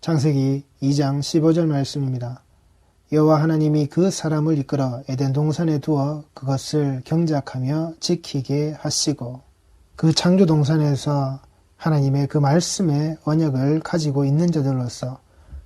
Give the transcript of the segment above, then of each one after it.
창세기 2장 15절 말씀입니다. 여호와 하나님이 그 사람을 이끌어 에덴 동산에 두어 그것을 경작하며 지키게 하시고, 그 창조 동산에서 하나님의 그 말씀의 언약을 가지고 있는 자들로서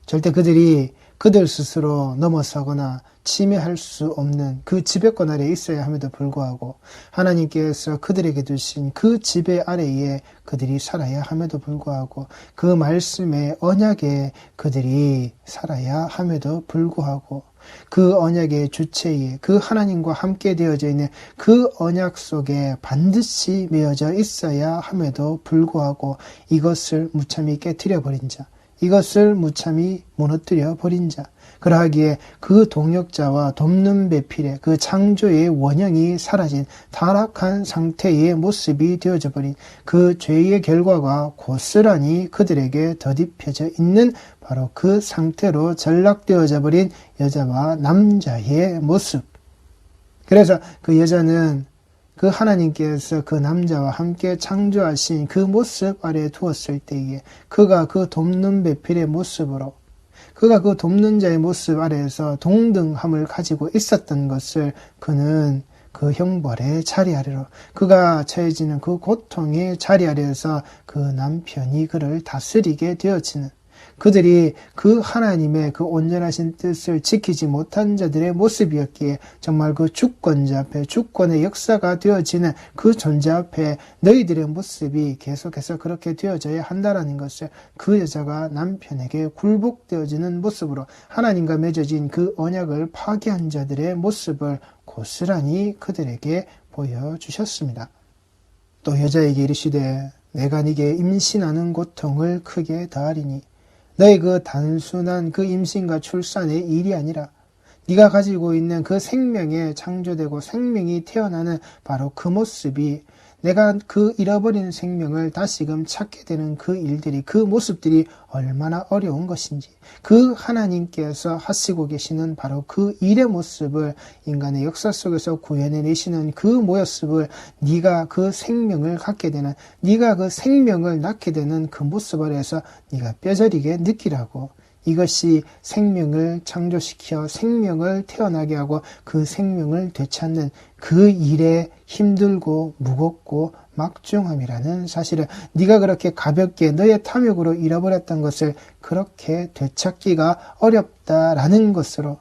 절대 그들 스스로 넘어서거나 침해할 수 없는 그 지배권 아래에 있어야 함에도 불구하고, 하나님께서 그들에게 두신 그 지배 아래에 그들이 살아야 함에도 불구하고, 그 말씀의 언약에 그들이 살아야 함에도 불구하고, 그 언약의 주체에 그 하나님과 함께 되어져 있는 그 언약 속에 반드시 매어져 있어야 함에도 불구하고, 이것을 무참히 깨뜨려 버린 자, 이것을 무참히 무너뜨려 버린 자, 그러하기에 그 동역자와 돕는 배필의 그 창조의 원형이 사라진 타락한 상태의 모습이 되어져 버린 그 죄의 결과가 고스란히 그들에게 덧입혀져 있는 바로 그 상태로 전락되어져 버린 여자와 남자의 모습. 그래서 그 여자는 그 하나님께서 그 남자와 함께 창조하신 그 모습 아래에 두었을 때에 그가 그 돕는 배필의 모습으로, 그가 그 돕는 자의 모습 아래에서 동등함을 가지고 있었던 것을 그는 그 형벌의 자리 아래로, 그가 처해지는 그 고통의 자리 아래에서 그 남편이 그를 다스리게 되어지는, 그들이 그 하나님의 그 온전하신 뜻을 지키지 못한 자들의 모습이었기에 정말 그 주권자 앞에, 주권의 역사가 되어지는 그 존재 앞에 너희들의 모습이 계속해서 그렇게 되어져야 한다라는 것을, 그 여자가 남편에게 굴복되어지는 모습으로 하나님과 맺어진 그 언약을 파괴한 자들의 모습을 고스란히 그들에게 보여주셨습니다. 또 여자에게 이르시되 내가 네게 임신하는 고통을 크게 더하리니 너의 그 단순한 그 임신과 출산의 일이 아니라 네가 가지고 있는 그 생명에 창조되고 생명이 태어나는 바로 그 모습이, 내가 그 잃어버린 생명을 다시금 찾게 되는 그 일들이, 그 모습들이 얼마나 어려운 것인지, 그 하나님께서 하시고 계시는 바로 그 일의 모습을 인간의 역사 속에서 구현해내시는 그 모습을, 네가 그 생명을 갖게 되는, 네가 그 생명을 낳게 되는 그 모습 아래에서 네가 뼈저리게 느끼라고, 이것이 생명을 창조시켜 생명을 태어나게 하고 그 생명을 되찾는 그 일에 힘들고 무겁고 막중함이라는 사실을, 네가 그렇게 가볍게 너의 탐욕으로 잃어버렸던 것을 그렇게 되찾기가 어렵다라는 것으로,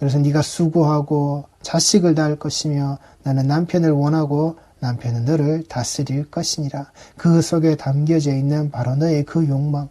그래서 네가 수고하고 자식을 낳을 것이며 나는 남편을 원하고 남편은 너를 다스릴 것이니라. 그 속에 담겨져 있는 바로 너의 그 욕망,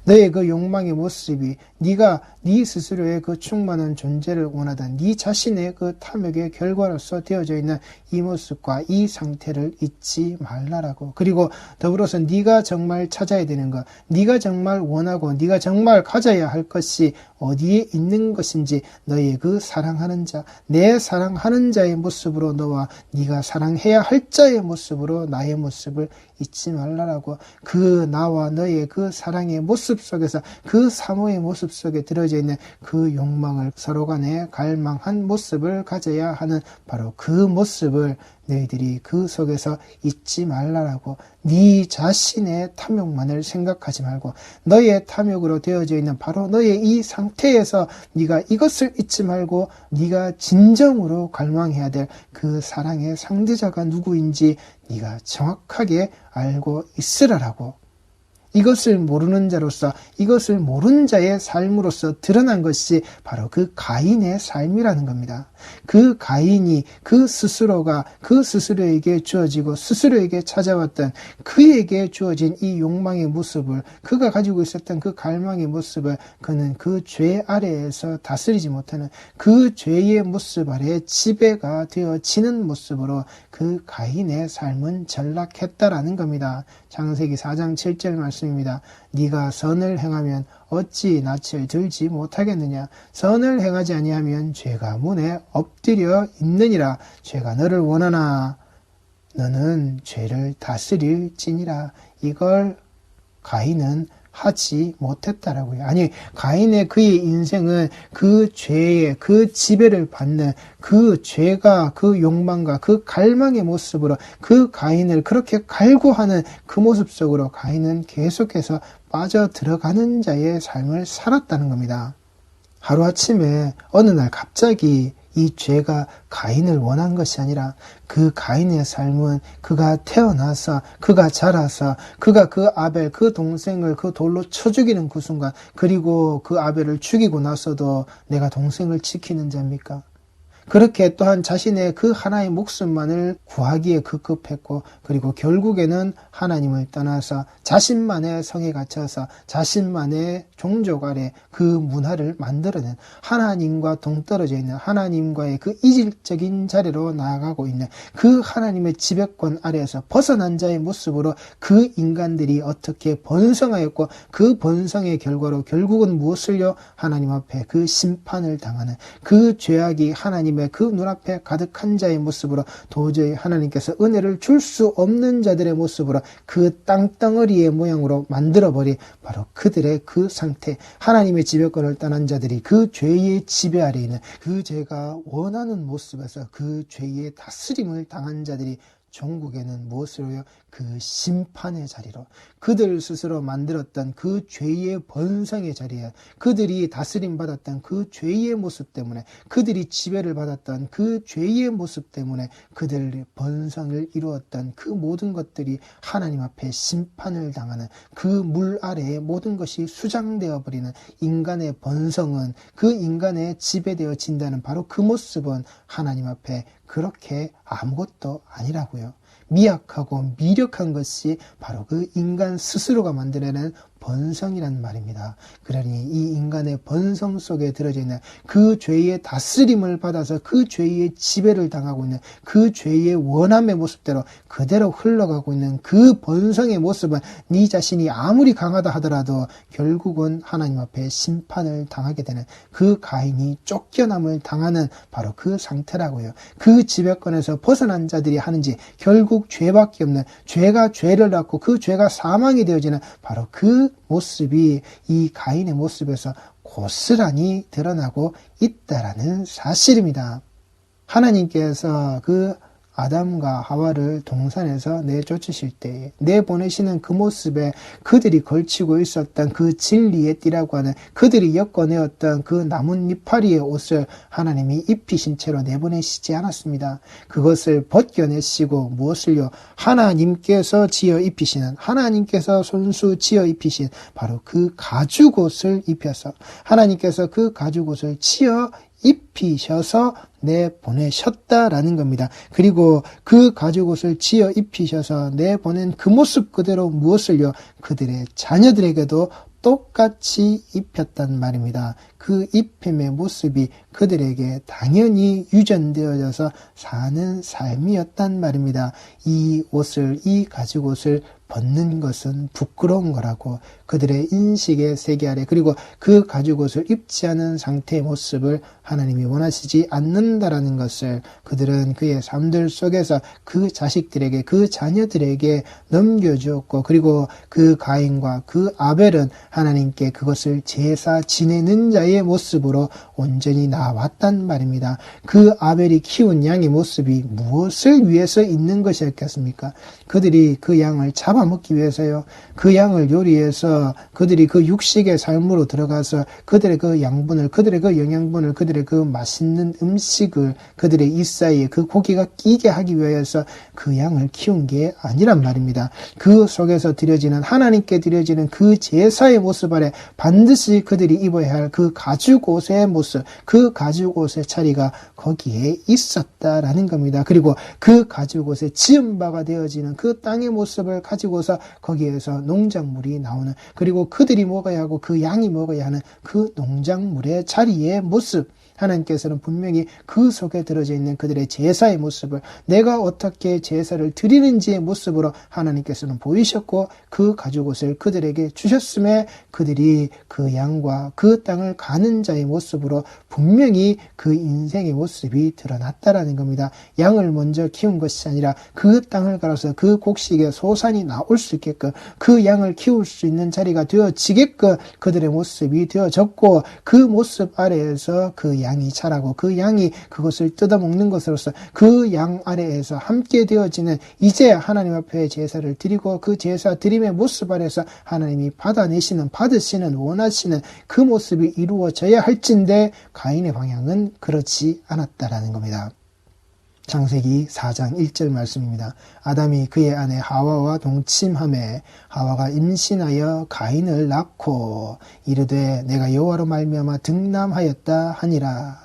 너의 그 욕망의 모습이, 네가 네 스스로의 그 충만한 존재를 원하던 네 자신의 그 탐욕의 결과로서 되어져 있는 이 모습과 이 상태를 잊지 말라라고. 그리고 더불어서 네가 정말 찾아야 되는 것, 네가 정말 원하고 네가 정말 가져야 할 것이 어디에 있는 것인지, 너의 그 사랑하는 자, 내 사랑하는 자의 모습으로 너와 네가 사랑해야 할 자의 모습으로 나의 모습을 잊지 말라라고. 그 나와 너의 그 사랑의 모습 속에서, 그 사모의 모습 속에 들어져 있는 그 욕망을, 서로 간에 갈망한 모습을 가져야 하는 바로 그 모습을 너희들이 그 속에서 잊지 말라라고. 네 자신의 탐욕만을 생각하지 말고 너의 탐욕으로 되어져 있는 바로 너의 이 상태에서 네가 이것을 잊지 말고 네가 진정으로 갈망해야 될 그 사랑의 상대자가 누구인지 네가 정확하게 알고 있으라라고. 이것을 모르는 자로서, 이것을 모른 자의 삶으로서 드러난 것이 바로 그 가인의 삶이라는 겁니다. 그 가인이 그 스스로가 그 스스로에게 주어지고 스스로에게 찾아왔던 그에게 주어진 이 욕망의 모습을, 그가 가지고 있었던 그 갈망의 모습을 그는 그 죄 아래에서 다스리지 못하는 그 죄의 모습 아래 지배가 되어지는 모습으로 그 가인의 삶은 전락했다라는 겁니다. 창세기 4장 7절 말씀입니다. 네가 선을 행하면 어찌 낯을 들지 못하겠느냐. 선을 행하지 아니하면 죄가 문에 엎드려 있느니라. 죄가 너를 원하나 너는 죄를 다스릴지니라. 이걸 가인은 하지 못했다라고요. 아니, 가인의 그의 인생은 그 죄의 그 지배를 받는 그 죄가 그 욕망과 그 갈망의 모습으로 그 가인을 그렇게 갈구하는 그 모습 속으로 가인은 계속해서 빠져 들어가는 자의 삶을 살았다는 겁니다. 하루아침에 어느 날 갑자기 이 죄가 가인을 원한 것이 아니라 그 가인의 삶은 그가 태어나서 그가 자라서 그가 그 아벨 그 동생을 그 돌로 쳐 죽이는 그 순간, 그리고 그 아벨을 죽이고 나서도 내가 동생을 지키는 자입니까? 그렇게 또한 자신의 그 하나의 목숨만을 구하기에 급급했고, 그리고 결국에는 하나님을 떠나서 자신만의 성에 갇혀서 자신만의 종족 아래 그 문화를 만들어낸, 하나님과 동떨어져 있는 하나님과의 그 이질적인 자리로 나아가고 있는 그 하나님의 지배권 아래에서 벗어난 자의 모습으로 그 인간들이 어떻게 번성하였고, 그 번성의 결과로 결국은 무엇을요? 하나님 앞에 그 심판을 당하는 그 죄악이 하나님의 그 눈앞에 가득한 자의 모습으로 도저히 하나님께서 은혜를 줄 수 없는 자들의 모습으로 그 땅덩어리의 모양으로 만들어버린 바로 그들의 그 상태, 하나님의 지배권을 떠난 자들이 그 죄의 지배 아래 있는 그 죄가 원하는 모습에서 그 죄의 다스림을 당한 자들이 종국에는 무엇으로요? 그 심판의 자리로, 그들 스스로 만들었던 그 죄의 번성의 자리에, 그들이 다스림 받았던 그 죄의 모습 때문에, 그들이 지배를 받았던 그 죄의 모습 때문에 그들의 번성을 이루었던 그 모든 것들이 하나님 앞에 심판을 당하는, 그 물 아래에 모든 것이 수장되어 버리는 인간의 번성은, 그 인간에 지배되어진다는 바로 그 모습은 하나님 앞에 그렇게 아무것도 아니라고요. 미약하고 미력한 것이 바로 그 인간 스스로가 만들어낸 번성이란 말입니다. 그러니 이 인간의 번성 속에 들어져 있는 그 죄의 다스림을 받아서 그 죄의 지배를 당하고 있는 그 죄의 원함의 모습대로 그대로 흘러가고 있는 그 번성의 모습은 네 자신이 아무리 강하다 하더라도 결국은 하나님 앞에 심판을 당하게 되는, 그 가인이 쫓겨남을 당하는 바로 그 상태라고요. 그 지배권에서 벗어난 자들이 하는지 결국 죄밖에 없는, 죄가 죄를 낳고 그 죄가 사망이 되어지는 바로 그 모습이 이 가인의 모습에서 고스란히 드러나고 있다라는 사실입니다. 하나님께서 그 아담과 하와를 동산에서 내쫓으실 때에 내보내시는 그 모습에 그들이 걸치고 있었던 그 진리의 띠라고 하는, 그들이 엮어내었던 그 나뭇잎파리의 옷을 하나님이 입히신 채로 내보내시지 않았습니다. 그것을 벗겨내시고 무엇을요? 하나님께서 지어 입히시는, 하나님께서 손수 지어 입히신 바로 그 가죽옷을 입혀서, 하나님께서 그 가죽옷을 지어 입히셔서 내보내셨다라는 겁니다. 그리고 그 가죽옷을 지어 입히셔서 내보낸 그 모습 그대로 무엇을요? 그들의 자녀들에게도 똑같이 입혔단 말입니다. 그 입힘의 모습이 그들에게 당연히 유전되어져서 사는 삶이었단 말입니다. 이 옷을, 이 가죽옷을 벗는 것은 부끄러운 거라고, 그들의 인식의 세계 아래, 그리고 그 가죽옷을 입지 않은 상태의 모습을 하나님이 원하시지 않는다라는 것을 그들은 그의 삶들 속에서 그 자식들에게, 그 자녀들에게 넘겨주었고, 그리고 그 가인과 그 아벨은 하나님께 그것을 제사 지내는 자의 모습으로 온전히 나왔단 말입니다. 그 아벨이 키운 양의 모습이 무엇을 위해서 있는 것이었겠습니까? 그들이 그 양을 잡아먹기 위해서요. 그 양을 요리해서 그들이 그 육식의 삶으로 들어가서 그들의 그 양분을, 그들의 그 영양분을, 그들의 그 맛있는 음식을 그들의 입 사이에 그 고기가 끼게 하기 위해서 그 양을 키운 게 아니란 말입니다. 그 속에서 드려지는, 하나님께 드려지는 그 제사의 모습 아래 반드시 그들이 입어야 할 그 가죽옷의 모습, 그 가죽옷의 자리가 거기에 있었다라는 겁니다. 그리고 그 가죽옷에 지은 바가 되어지는 그 땅의 모습을 가지고서 거기에서 농작물이 나오는, 그리고 그들이 먹어야 하고 그 양이 먹어야 하는 그 농작물의 자리의 모습, 하나님께서는 분명히 그 속에 들어져 있는 그들의 제사의 모습을, 내가 어떻게 제사를 드리는지의 모습으로 하나님께서는 보이셨고 그 가죽옷을 그들에게 주셨음에 그들이 그 양과 그 땅을 가는 자의 모습으로 분명히 그 인생의 모습이 드러났다라는 겁니다. 양을 먼저 키운 것이 아니라 그 땅을 갈아서 그 곡식에 소산이 나올 수 있게끔, 그 양을 키울 수 있는 자리가 되어지게끔 그들의 모습이 되어졌고, 그 모습 아래에서 그 양이 자라고 그 양이 그것을 뜯어먹는 것으로서 그 양 아래에서 함께 되어지는, 이제 하나님 앞에 제사를 드리고 그 제사 드림의 모습 아래에서 하나님이 받으시는 원하시는 그 모습이 이루어져야 할진데 가인의 방향은 그렇지 않았다라는 겁니다. 창세기 4장 1절 말씀입니다. 아담이 그의 아내 하와와 동침하매 하와가 임신하여 가인을 낳고 이르되 내가 여호와로 말미암아 득남하였다 하니라.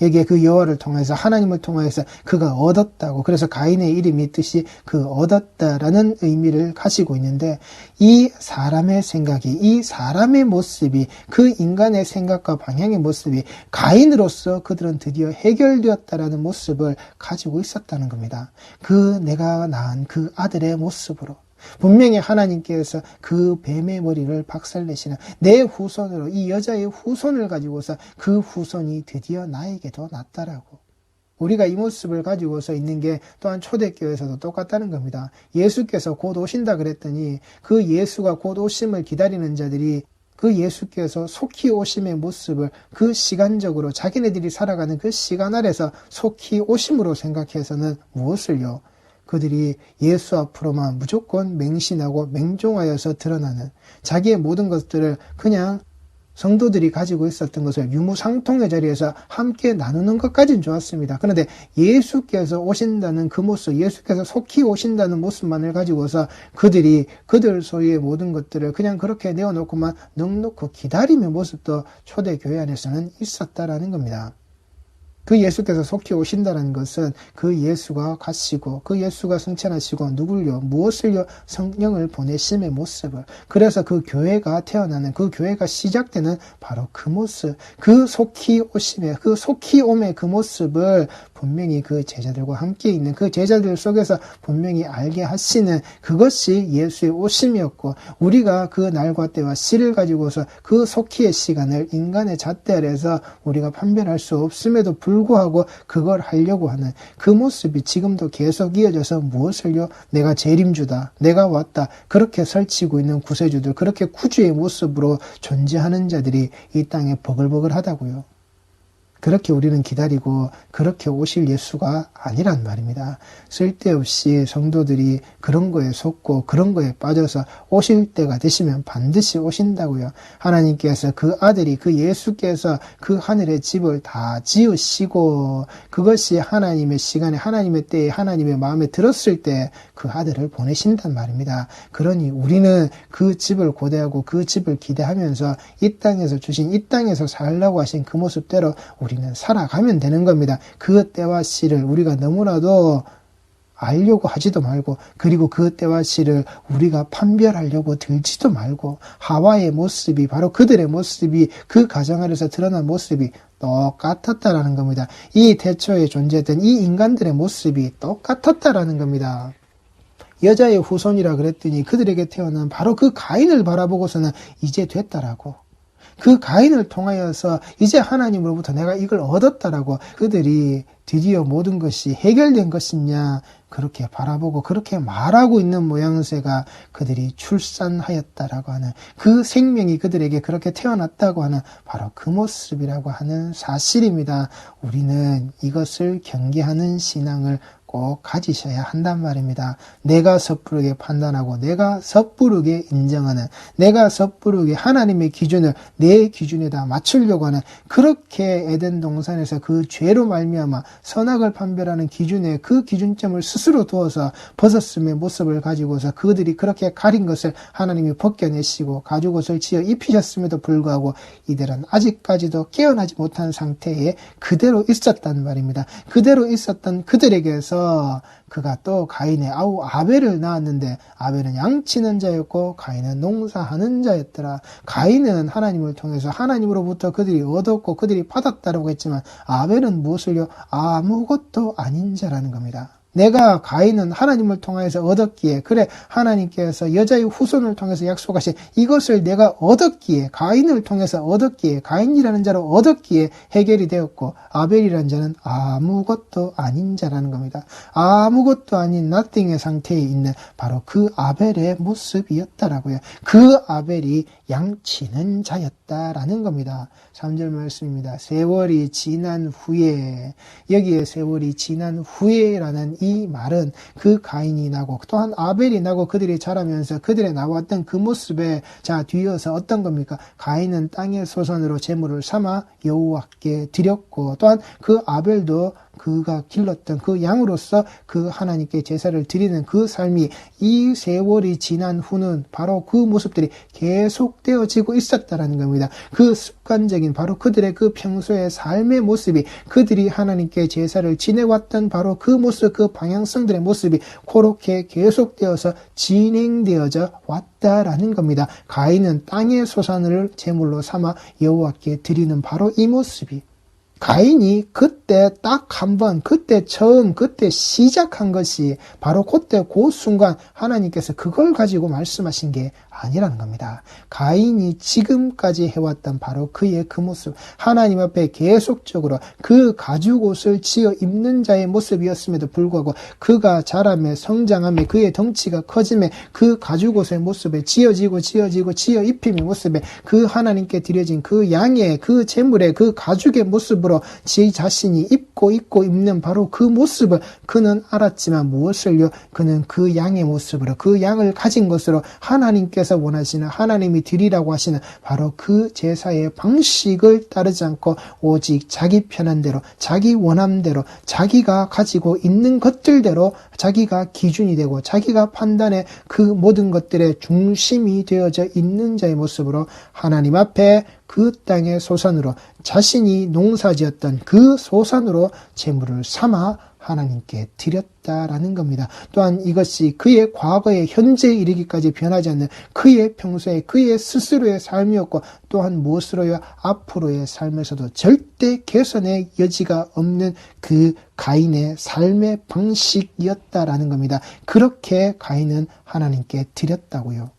여기에 그 여호와를 통해서, 하나님을 통해서 그가 얻었다고, 그래서 가인의 이름이 뜻이 그 얻었다라는 의미를 가지고 있는데, 이 사람의 생각이, 이 사람의 모습이, 그 인간의 생각과 방향의 모습이 가인으로서 그들은 드디어 해결되었다라는 모습을 가지고 있었다는 겁니다. 그 내가 낳은 그 아들의 모습으로 분명히 하나님께서 그 뱀의 머리를 박살내시는 내 후손으로, 이 여자의 후손을 가지고서 그 후손이 드디어 나에게도 났다라고. 우리가 이 모습을 가지고서 있는 게 또한 초대교회에서도 똑같다는 겁니다. 예수께서 곧 오신다 그랬더니 그 예수가 곧 오심을 기다리는 자들이 그 예수께서 속히 오심의 모습을 그 시간적으로 자기네들이 살아가는 그 시간 아래서 속히 오심으로 생각해서는 무엇을요? 그들이 예수 앞으로만 무조건 맹신하고 맹종하여서 드러나는, 자기의 모든 것들을 그냥 성도들이 가지고 있었던 것을 유무상통의 자리에서 함께 나누는 것까지는 좋았습니다. 그런데 예수께서 오신다는 그 모습, 예수께서 속히 오신다는 모습만을 가지고서 그들이 그들 소유의 모든 것들을 그냥 그렇게 내어놓고만 넉넉히 기다리는 모습도 초대교회 안에서는 있었다라는 겁니다. 그 예수께서 속히 오신다는 것은 그 예수가 가시고 그 예수가 승천하시고 누굴요? 무엇을요? 성령을 보내심의 모습을, 그래서 그 교회가 태어나는, 그 교회가 시작되는 바로 그 모습, 그 속히 오심의, 그 속히 옴의 그 모습을 분명히 그 제자들과 함께 있는 그 제자들 속에서 분명히 알게 하시는, 그것이 예수의 오심이었고, 우리가 그 날과 때와 시를 가지고서 그 속히의 시간을 인간의 잣대 아래서 우리가 판별할 수 없음에도 불구하고 그걸 하려고 하는 그 모습이 지금도 계속 이어져서 무엇을요? 내가 재림주다, 내가 왔다, 그렇게 설치고 있는 구세주들, 그렇게 구주의 모습으로 존재하는 자들이 이 땅에 버글버글하다고요. 그렇게 우리는 기다리고 그렇게 오실 예수가 아니란 말입니다. 쓸데없이 성도들이 그런 거에 속고 그런 거에 빠져서 오실 때가 되시면 반드시 오신다고요. 하나님께서 그 아들이, 그 예수께서 그 하늘의 집을 다 지으시고 그것이 하나님의 시간에, 하나님의 때에, 하나님의 마음에 들었을 때 그 아들을 보내신단 말입니다. 그러니 우리는 그 집을 고대하고 그 집을 기대하면서 이 땅에서 주신, 이 땅에서 살라고 하신 그 모습대로 우리는 살아가면 되는 겁니다. 그 때와 시를 우리가 너무나도 알려고 하지도 말고, 그리고 그 때와 시를 우리가 판별하려고 들지도 말고, 하와의 모습이, 바로 그들의 모습이, 그 가정 안에서 드러난 모습이 똑같았다라는 겁니다. 이 태초에 존재했던 이 인간들의 모습이 똑같았다라는 겁니다. 여자의 후손이라 그랬더니 그들에게 태어난 바로 그 가인을 바라보고서는 이제 됐다라고, 그 가인을 통하여서 이제 하나님으로부터 내가 이걸 얻었다라고 그들이 드디어 모든 것이 해결된 것이냐 그렇게 바라보고 그렇게 말하고 있는 모양새가 그들이 출산하였다라고 하는, 그 생명이 그들에게 그렇게 태어났다고 하는 바로 그 모습이라고 하는 사실입니다. 우리는 이것을 경계하는 신앙을 꼭 가지셔야 한단 말입니다. 내가 섣부르게 판단하고 내가 섣부르게 인정하는, 내가 섣부르게 하나님의 기준을 내 기준에다 맞추려고 하는, 그렇게 에덴 동산에서 그 죄로 말미암아 선악을 판별하는 기준에 그 기준점을 스스로 두어서 벗었음의 모습을 가지고서 그들이 그렇게 가린 것을 하나님이 벗겨내시고 가죽옷을 지어 입히셨음에도 불구하고 이들은 아직까지도 깨어나지 못한 상태에 그대로 있었단 말입니다. 그대로 있었던 그들에게서 그가 또 가인의 아벨을 낳았는데 아벨은 양치는 자였고 가인은 농사하는 자였더라. 가인은 하나님을 통해서 하나님으로부터 그들이 얻었고 그들이 받았다라고 했지만 아벨은 무엇을요? 아무것도 아닌 자라는 겁니다. 내가 가인은 하나님을 통해서 얻었기에 그래 하나님께서 여자의 후손을 통해서 약속하신 이것을 내가 얻었기에 가인을 통해서 얻었기에 가인이라는 자로 얻었기에 해결이 되었고 아벨이라는 자는 아무것도 아닌 자라는 겁니다. 아무것도 아닌 nothing의 상태에 있는 바로 그 아벨의 모습이었다라고요. 그 아벨이 양치는 자였다라는 겁니다. 3절 말씀입니다. 세월이 지난 후에 여기에 세월이 지난 후에라는 이 말은 그 가인이 나고 또한 아벨이 나고 그들이 자라면서 그들의 나왔던 그 모습에 자 뒤이어서 어떤 겁니까? 가인은 땅의 소산으로 제물을 삼아 여호와께 드렸고 또한 그 아벨도 그가 길렀던 그 양으로서 그 하나님께 제사를 드리는 그 삶이 이 세월이 지난 후는 바로 그 모습들이 계속되어지고 있었다라는 겁니다. 그 습관적인 바로 그들의 그 평소의 삶의 모습이 그들이 하나님께 제사를 지내왔던 바로 그 모습 그 방향성들의 모습이 그렇게 계속되어서 진행되어져 왔다라는 겁니다. 가인은 땅의 소산을 제물로 삼아 여호와께 드리는 바로 이 모습이 가인이 그때 딱 한 번, 그때 처음, 그때 시작한 것이 바로 그때 그 순간 하나님께서 그걸 가지고 말씀하신 게 아니라는 겁니다. 가인이 지금까지 해왔던 바로 그의 그 모습, 하나님 앞에 계속적으로 그 가죽옷을 지어 입는 자의 모습이었음에도 불구하고 그가 자라며 성장하며 그의 덩치가 커지며 그 가죽옷의 모습에 지어 입힘의 모습에 그 하나님께 드려진 그 양의 그 제물의 그 가죽의 모습으로 제 자신이 입고 입는 바로 그 모습을 그는 알았지만 무엇을요? 그는 그 양의 모습으로 그 양을 가진 것으로 하나님께서 원하시는 하나님이 드리라고 하시는 바로 그 제사의 방식을 따르지 않고 오직 자기 편한 대로 자기 원함대로 자기가 가지고 있는 것들대로 자기가 기준이 되고 자기가 판단의 그 모든 것들의 중심이 되어져 있는 자의 모습으로 하나님 앞에 그 땅의 소산으로 자신이 농사지었던 그 소산으로 제물을 삼아 하나님께 드렸다라는 겁니다. 또한 이것이 그의 과거의 현재에 이르기까지 변하지 않는 그의 평소에 그의 스스로의 삶이었고 또한 무엇으로요? 앞으로의 삶에서도 절대 개선의 여지가 없는 그 가인의 삶의 방식이었다라는 겁니다. 그렇게 가인은 하나님께 드렸다고요.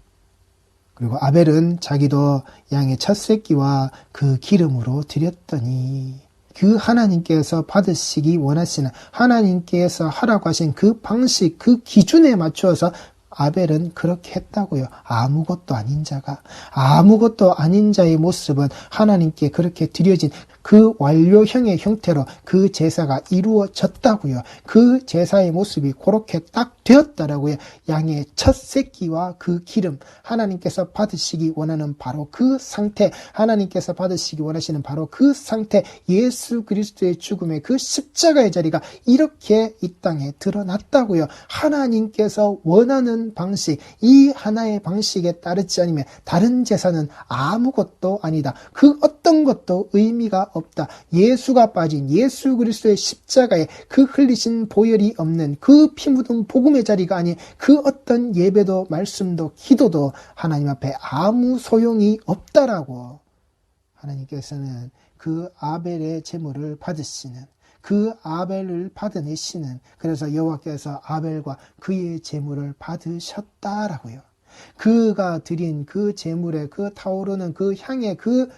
그리고 아벨은 자기도 양의 첫 새끼와 그 기름으로 드렸더니 그 하나님께서 받으시기 원하시는 하나님께서 하라고 하신 그 방식 그 기준에 맞추어서 아벨은 그렇게 했다고요. 아무것도 아닌 자가 아무것도 아닌 자의 모습은 하나님께 그렇게 드려진 그 완료형의 형태로 그 제사가 이루어졌다고요. 그 제사의 모습이 그렇게 딱 되었다라고요. 양의 첫 새끼와 그 기름 하나님께서 받으시기 원하는 바로 그 상태 하나님께서 받으시기 원하시는 바로 그 상태 예수 그리스도의 죽음의 그 십자가의 자리가 이렇게 이 땅에 드러났다고요. 하나님께서 원하는 방식 이 하나의 방식에 따르지 않으면 다른 제사는 아무것도 아니다. 그 어떤 것도 의미가 없다. 예수가 빠진 예수 그리스도의 십자가에 그 흘리신 보혈이 없는 그 피 묻은 복음의 자리가 아닌 그 어떤 예배도 말씀도 기도도 하나님 앞에 아무 소용이 없다라고 하나님께서는 그 아벨의 제물을 받으시는 그 아벨을 받아내시는 그래서 여호와께서 아벨과 그의 제물을 받으셨다라고요. 그가 드린 그 제물의 그 타오르는 그 향의 그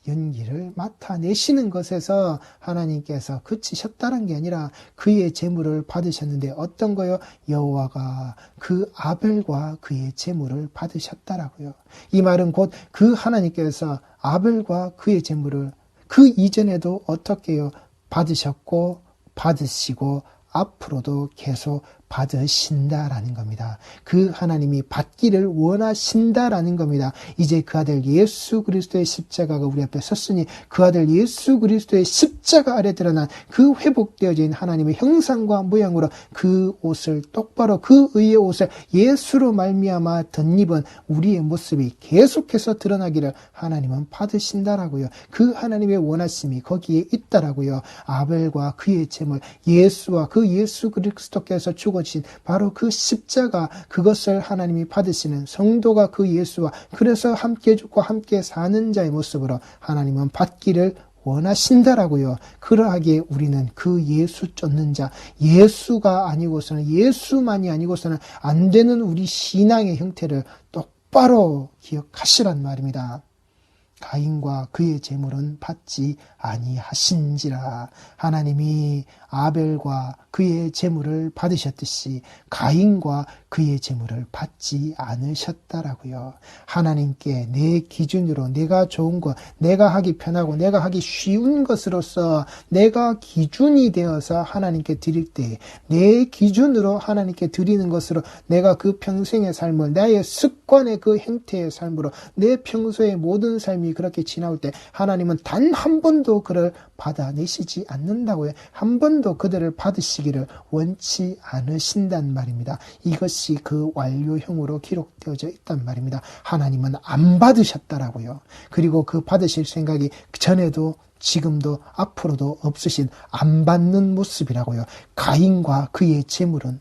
연기를 맡아내시는 것에서 하나님께서 그치셨다는 게 아니라 그의 제물을 받으셨는데 어떤 거요? 여호와가 그 아벨과 그의 제물을 받으셨다라고요. 이 말은 곧 그 하나님께서 아벨과 그의 제물을 그 이전에도 어떻게 해요? 받으셨고 받으시고 앞으로도 계속 받으신다라는 겁니다. 그 하나님이 받기를 원하신다라는 겁니다. 이제 그 아들 예수 그리스도의 십자가가 우리 앞에 섰으니 그 아들 예수 그리스도의 십자가 아래 드러난 그 회복되어진 하나님의 형상과 모양으로 그 옷을 똑바로 그 의의 옷을 예수로 말미암아 덧입은 우리의 모습이 계속해서 드러나기를 하나님은 받으신다라고요. 그 하나님의 원하심이 거기에 있다라고요. 아벨과 그의 제물, 예수와 그 예수 그리스도께서 죽어주신 바로 그 십자가, 그것을 하나님이 받으시는 성도가 그 예수와 그래서 함께 죽고 함께 사는 자의 모습으로 하나님은 받기를 원하신다라고요. 그러하기에 우리는 그 예수 쫓는 자, 예수가 아니고서는, 예수만이 아니고서는 안 되는 우리 신앙의 형태를 똑바로 기억하시란 말입니다. 가인과 그의 제물은 받지 아니하신지라. 하나님이 아벨과 그의 제물을 받으셨듯이 가인과 그의 제물을 받지 않으셨다라고요. 하나님께 내 기준으로 내가 좋은 것, 내가 하기 편하고 내가 하기 쉬운 것으로서 내가 기준이 되어서 하나님께 드릴 때 내 기준으로 하나님께 드리는 것으로 내가 그 평생의 삶을 나의 습관의 그 행태의 삶으로 내 평소의 모든 삶이 그렇게 지나올 때 하나님은 단 한 번도 그를 받아내시지 않는다고요. 한 번도 그들을 받으시기를 원치 않으신단 말입니다. 이것이 그 완료형으로 기록되어져 있단 말입니다. 하나님은 안 받으셨다라고요. 그리고 그 받으실 생각이 전에도 지금도 앞으로도 없으신 안 받는 모습이라고요. 가인과 그의 제물은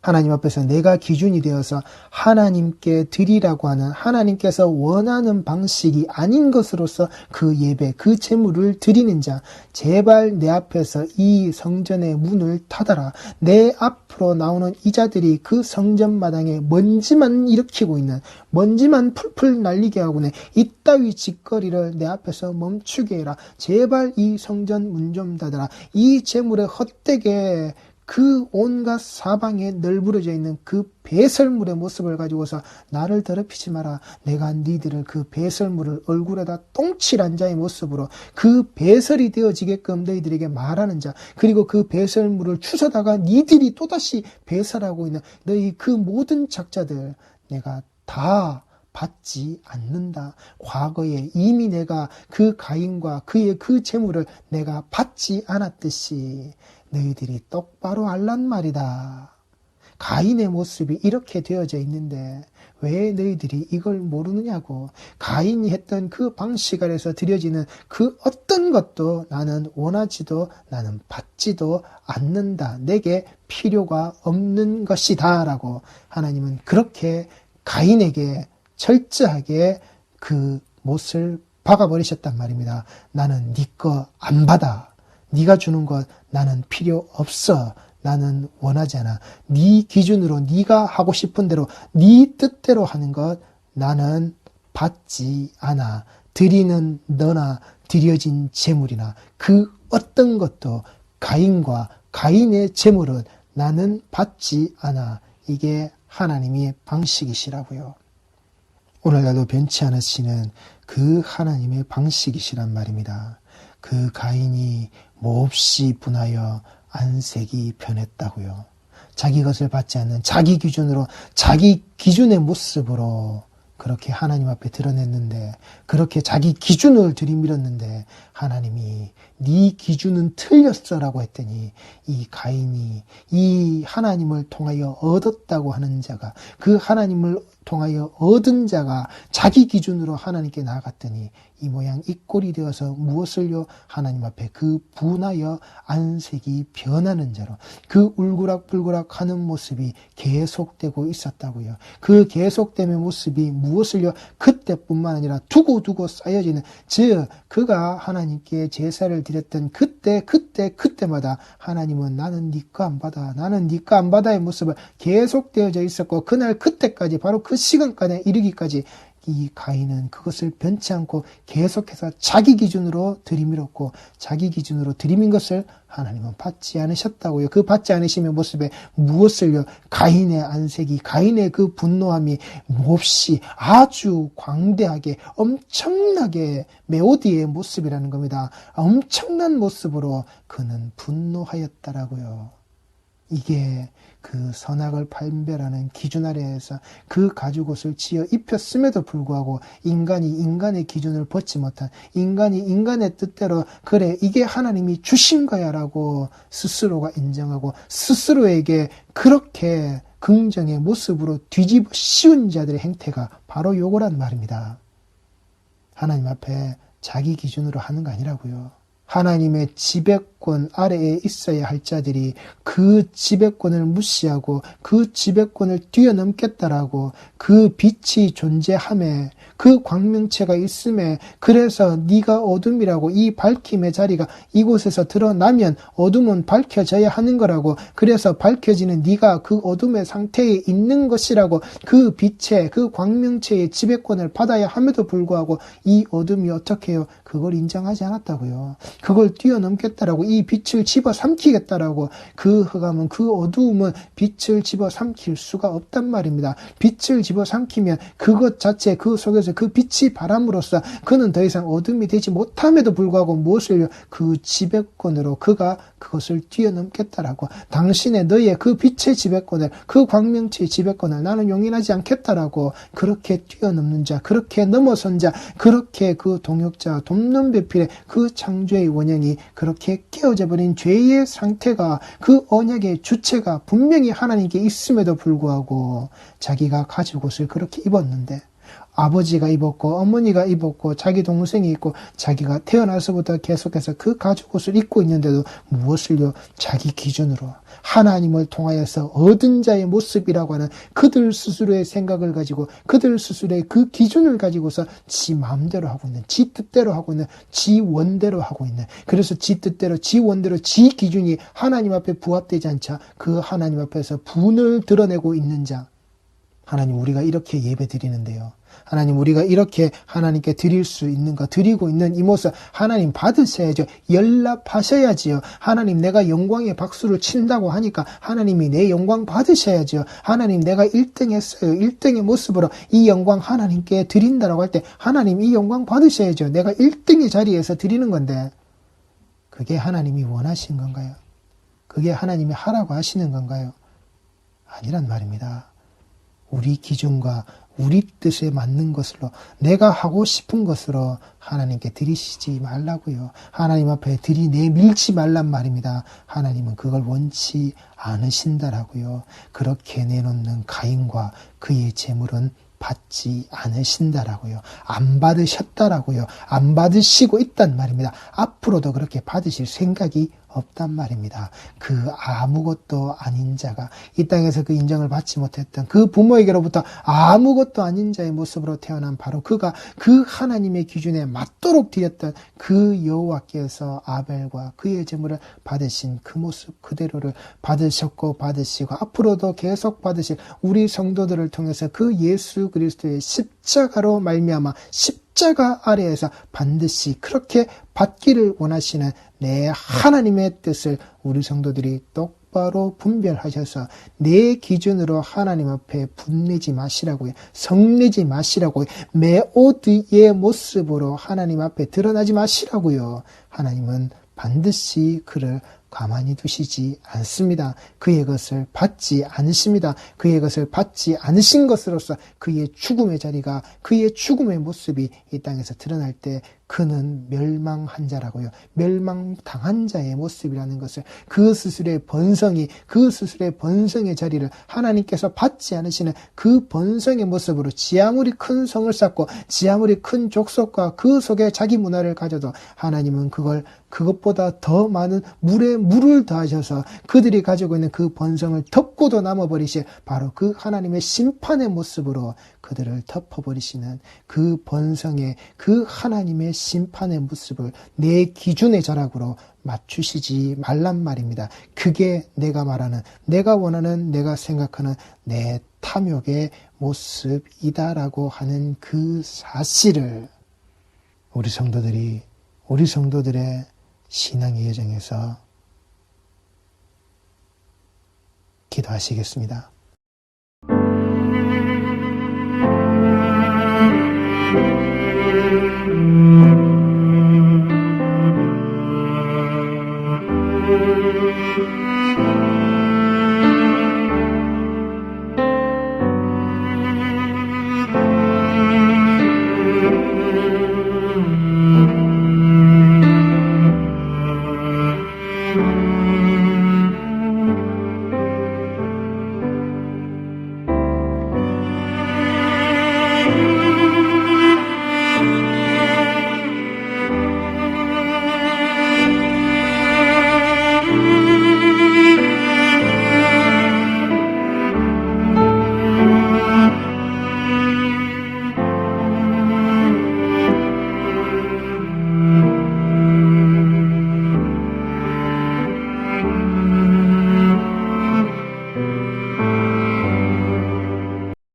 하나님 앞에서 내가 기준이 되어서 하나님께 드리라고 하는 하나님께서 원하는 방식이 아닌 것으로서 그 예배, 그 제물을 드리는 자, 제발 내 앞에서 이 성전의 문을 닫아라. 내 앞으로 나오는 이자들이 그 성전 마당에 먼지만 일으키고 있는, 먼지만 풀풀 날리게 하고는 이따위 짓거리를 내 앞에서 멈추게 해라. 제발 이 성전 문 좀 닫아라. 이 제물에 헛되게 그 온갖 사방에 널브러져 있는 그 배설물의 모습을 가지고서 나를 더럽히지 마라. 내가 니들을 그 배설물을 얼굴에다 똥칠한 자의 모습으로 그 배설이 되어지게끔 너희들에게 말하는 자, 그리고 그 배설물을 주워다가 니들이 또다시 배설하고 있는 너희 그 모든 작자들 내가 다 받지 않는다. 과거에 이미 내가 그 가인과 그의 그 재물을 내가 받지 않았듯이 너희들이 똑바로 알란 말이다. 가인의 모습이 이렇게 되어져 있는데 왜 너희들이 이걸 모르느냐고. 가인이 했던 그 방식 아래서 드려지는 그 어떤 것도 나는 원하지도 나는 받지도 않는다. 내게 필요가 없는 것이다 라고 하나님은 그렇게 가인에게 철저하게 그 못을 박아버리셨단 말입니다. 나는 네 거 안 받아. 네가 주는 것 나는 필요 없어. 나는 원하지 않아. 네 기준으로 네가 하고 싶은 대로 네 뜻대로 하는 것 나는 받지 않아. 드리는 너나 드려진 제물이나 그 어떤 것도 가인과 가인의 제물은 나는 받지 않아. 이게 하나님의 방식이시라고요. 오늘날도 변치 않으시는 그 하나님의 방식이시란 말입니다. 그 가인이 몹시 분하여 안색이 변했다고요. 자기 것을 받지 않는 자기 기준으로 자기 기준의 모습으로 그렇게 하나님 앞에 드러냈는데 그렇게 자기 기준을 들이밀었는데 하나님이 네 기준은 틀렸어라고 했더니 이 가인이 이 하나님을 통하여 얻었다고 하는 자가 그 하나님을 통하여 얻은 자가 자기 기준으로 하나님께 나아갔더니 이 모양 이 꼴이 되어서 무엇을요? 하나님 앞에 그 분하여 안색이 변하는 자로 그 울그락불그락 하는 모습이 계속되고 있었다고요. 그 계속됨의 모습이 무엇을요? 그때뿐만 아니라 두고두고 쌓여지는 즉 그가 하나님께 제사를 드렸던 그때마다 하나님은 나는 네 거 안 받아 나는 네 거 안 받아의 모습을 계속되어져 있었고 그날 그때까지 바로 그 시간까지 이르기까지 이 가인은 그것을 변치 않고 계속해서 자기 기준으로 들이밀었고 자기 기준으로 들이민 것을 하나님은 받지 않으셨다고요. 그 받지 않으시는 모습에 무엇을요? 가인의 안색이 가인의 그 분노함이 몹시 아주 광대하게 엄청나게 메오디의 모습이라는 겁니다. 엄청난 모습으로 그는 분노하였다라고요. 이게 그 선악을 판별하는 기준 아래에서 그 가죽옷을 지어 입혔음에도 불구하고 인간이 인간의 기준을 벗지 못한, 인간이 인간의 뜻대로 그래 이게 하나님이 주신 거야 라고 스스로가 인정하고 스스로에게 그렇게 긍정의 모습으로 뒤집어 씌운 자들의 행태가 바로 요거란 말입니다. 하나님 앞에 자기 기준으로 하는 거 아니라고요. 하나님의 지배권 아래에 있어야 할 자들이 그 지배권을 무시하고 그 지배권을 뛰어넘겠다라고, 그 빛이 존재함에, 그 광명체가 있음에, 그래서 네가 어둠이라고, 이 밝힘의 자리가 이곳에서 드러나면 어둠은 밝혀져야 하는 거라고, 그래서 밝혀지는 네가 그 어둠의 상태에 있는 것이라고, 그 빛의, 그 광명체의 지배권을 받아야 함에도 불구하고 이 어둠이 어떻게 해요? 그걸 인정하지 않았다고요. 그걸 뛰어넘겠다라고, 이 빛을 집어삼키겠다라고, 그 흑암은, 그 어두움은 빛을 집어삼킬 수가 없단 말입니다. 빛을 집어삼키면 그것 자체, 그 속에서 그 빛이 바람으로써 그는 더 이상 어둠이 되지 못함에도 불구하고 무엇을요? 그 지배권으로 그가 그것을 뛰어넘겠다라고, 당신의 너의 그 빛의 지배권을, 그 광명체의 지배권을 나는 용인하지 않겠다라고, 그렇게 뛰어넘는 자, 그렇게 넘어선 자, 그렇게 그 동역자, 돕는배필의 그 창조의 원형이 그렇게 깨어져 버린 죄의 상태가, 그 언약의 주체가 분명히 하나님께 있음에도 불구하고 자기가 가죽옷을 그렇게 입었는데, 아버지가 입었고 어머니가 입었고 자기 동생이 입고 자기가 태어나서부터 계속해서 그 가죽옷을 입고 있는데도 무엇을요? 자기 기준으로 하나님을 통하여서 얻은 자의 모습이라고 하는 그들 스스로의 생각을 가지고, 그들 스스로의 그 기준을 가지고서 지 마음대로 하고 있는, 지 뜻대로 하고 있는, 지 원대로 하고 있는, 그래서 지 뜻대로, 지 원대로, 지 기준이 하나님 앞에 부합되지 않자 그 하나님 앞에서 분을 드러내고 있는 자. 하나님, 우리가 이렇게 예배 드리는데요, 하나님, 우리가 이렇게 하나님께 드릴 수 있는 거, 드리고 있는 이 모습 하나님 받으셔야죠. 연락하셔야지요. 하나님, 내가 영광의 박수를 친다고 하니까 하나님이 내 영광 받으셔야죠. 하나님, 내가 1등 했어요. 1등의 모습으로 이 영광 하나님께 드린다라고 할 때 하나님 이 영광 받으셔야죠. 내가 1등의 자리에서 드리는 건데, 그게 하나님이 원하신 건가요? 그게 하나님이 하라고 하시는 건가요? 아니란 말입니다. 우리 기준과 우리 뜻에 맞는 것으로, 내가 하고 싶은 것으로 하나님께 드리시지 말라고요. 하나님 앞에 내밀지 말란 말입니다. 하나님은 그걸 원치 않으신다라고요. 그렇게 내놓는 가인과 그의 재물은 받지 않으신다라고요. 안 받으셨다라고요. 안 받으시고 있단 말입니다. 앞으로도 그렇게 받으실 생각이 없단 말입니다. 그 아무것도 아닌 자가, 이 땅에서 그 인정을 받지 못했던 그 부모에게로부터 아무것도 아닌 자의 모습으로 태어난 바로 그가 그 하나님의 기준에 맞도록 드렸던 그 여호와께서 아벨과 그의 제물을 받으신 그 모습 그대로를 받으셨고 받으시고 앞으로도 계속 받으실 우리 성도들을 통해서 그 예수 그리스도의 십자가로 말미암아 십자가 아래에서 반드시 그렇게 받기를 원하시는 내 하나님의 뜻을 우리 성도들이 똑바로 분별하셔서 내 기준으로 하나님 앞에 분내지 마시라고요. 성내지 마시라고요. 메오드의 모습으로 하나님 앞에 드러나지 마시라고요. 하나님은 반드시 그를 가만히 두시지 않습니다. 그의 것을 받지 않으십니다. 그의 것을 받지 않으신 것으로서 그의 죽음의 자리가, 그의 죽음의 모습이 이 땅에서 드러날 때 그는 멸망한 자라고요. 멸망당한 자의 모습이라는 것을, 그 스스로의 번성이, 그 스스로의 번성의 자리를 하나님께서 받지 않으시는 그 번성의 모습으로 지 아무리 큰 성을 쌓고 지 아무리 큰 족속과 그 속에 자기 문화를 가져도 하나님은 그것보다 더 많은 물에 물을 더하셔서 그들이 가지고 있는 그 번성을 덮고도 남아버리실 바로 그 하나님의 심판의 모습으로 그들을 덮어버리시는 그 번성의, 그 하나님의 심판의 모습을 내 기준의 자락으로 맞추시지 말란 말입니다. 그게 내가 말하는, 내가 원하는, 내가 생각하는 내 탐욕의 모습이다라고 하는 그 사실을 우리 성도들의 신앙의 여정에서 기도하시겠습니다.